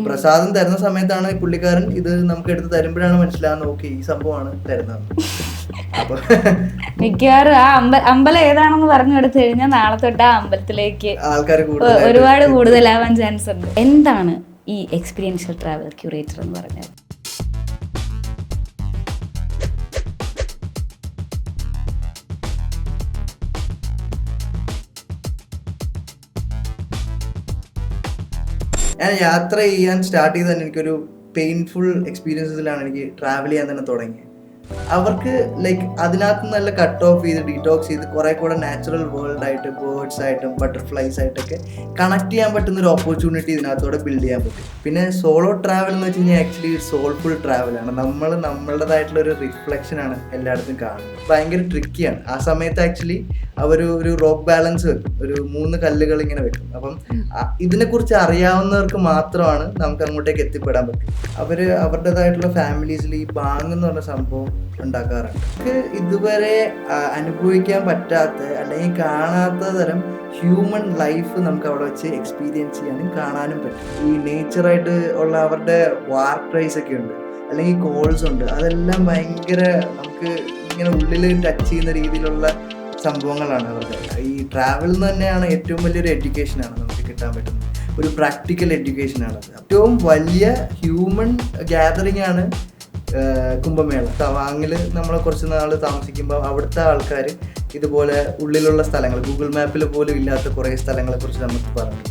പ്രസാദം തരുന്ന സമയത്താണ് ഈ പുള്ളിക്കാരൻ ഇത് നമുക്ക് എടുത്ത് തരുമ്പോഴാണ് മനസ്സിലാവുന്നത് ഓക്കെ ഈ സംഭവമാണ് തരുന്നത്. അപ്പൊ മിക്കവാറും ആ അമ്പലം ഏതാണെന്ന് പറഞ്ഞു കൊടുത്തു കഴിഞ്ഞാൽ നാളെ തൊട്ട് ആ അമ്പലത്തിലേക്ക് ആൾക്കാർ ഒരുപാട് കൂടുതലാവാൻ ചാൻസ് ഉണ്ട്. എന്താണ് ഈ എക്സ്പീരിയൻഷ്യൽ ട്രാവൽ ക്യൂറേറ്റർ എന്ന് പറഞ്ഞാൽ? ഞാൻ യാത്ര ചെയ്യാൻ സ്റ്റാർട്ട് ചെയ്ത് തന്നെ എനിക്കൊരു പെയിൻഫുൾ എക്സ്പീരിയൻസിലാണ് എനിക്ക് ട്രാവൽ ചെയ്യാൻ തന്നെ തുടങ്ങിയത്. അവർക്ക് ലൈക്ക് അതിനകത്ത് നല്ല കട്ട് ഓഫ് ചെയ്ത് ഡീറ്റോക്സ് ചെയ്ത് കുറെ കൂടെ നാച്ചുറൽ വേൾഡ് ആയിട്ട് ബേർഡ്സ് ആയിട്ടും ബട്ടർഫ്ലൈസ് ആയിട്ടൊക്കെ കണക്ട് ചെയ്യാൻ പറ്റുന്ന ഒരു ഓപ്പർച്യൂണിറ്റി ഇതിനകത്തോടെ ബിൽഡ് ചെയ്യാൻ പറ്റും. പിന്നെ സോളോ ട്രാവൽ എന്ന് വെച്ച് കഴിഞ്ഞാൽ ആക്ച്വലി സോൾഫുൾ ട്രാവലാണ്. നമ്മളുടേതായിട്ടുള്ള ഒരു റിഫ്ലക്ഷനാണ് എല്ലായിടത്തും കാണുന്നത്. ഭയങ്കര ട്രിക്കിയാണ്. ആ സമയത്ത് ആക്ച്വലി ഒരു റോക്ക് ബാലൻസ് വെക്കും, ഒരു 3 കല്ലുകൾ ഇങ്ങനെ വെക്കും. അപ്പം ഇതിനെക്കുറിച്ച് അറിയാവുന്നവർക്ക് മാത്രമാണ് നമുക്ക് അങ്ങോട്ടേക്ക് എത്തിപ്പെടാൻ പറ്റും. അവരുടേതായിട്ടുള്ള ഫാമിലീസിൽ ഈ ബാങ് എന്ന് പറഞ്ഞ സംഭവം ഉണ്ടാക്കാറുണ്ട്. നമുക്ക് ഇതുവരെ അനുഭവിക്കാൻ പറ്റാത്ത അല്ലെങ്കിൽ കാണാത്ത തരം ഹ്യൂമൻ ലൈഫ് നമുക്ക് അവിടെ വെച്ച് എക്സ്പീരിയൻസ് ചെയ്യാനും കാണാനും പറ്റും. ഈ നേച്ചറായിട്ട് ഉള്ള അവരുടെ വാർ ക്രൈസ് ഒക്കെ ഉണ്ട്, അല്ലെങ്കിൽ കോൾസ് ഉണ്ട്. അതെല്ലാം ഭയങ്കര നമുക്ക് ഇങ്ങനെ ഉള്ളിൽ ടച്ച് ചെയ്യുന്ന രീതിയിലുള്ള സംഭവങ്ങളാണ് അവർക്ക്. ഈ ട്രാവൽ തന്നെയാണ് ഏറ്റവും വലിയൊരു എഡ്യൂക്കേഷനാണ് നമുക്ക് കിട്ടാൻ പറ്റുന്നത്. ഒരു പ്രാക്ടിക്കൽ എഡ്യൂക്കേഷനാണത്. ഏറ്റവും വലിയ ഹ്യൂമൻ ഗ്യാതറിംഗ് ആണ് കുംഭമേള. തവാങ്ങിൽ നമ്മൾ കുറച്ച് നാൾ താമസിക്കുമ്പോൾ അവിടുത്തെ ആൾക്കാർ ഇതുപോലെ ഉള്ളിലുള്ള സ്ഥലങ്ങൾ, ഗൂഗിൾ മാപ്പിൽ പോലും ഇല്ലാത്ത കുറേ സ്ഥലങ്ങളെ കുറിച്ച് നമുക്ക് പറഞ്ഞു.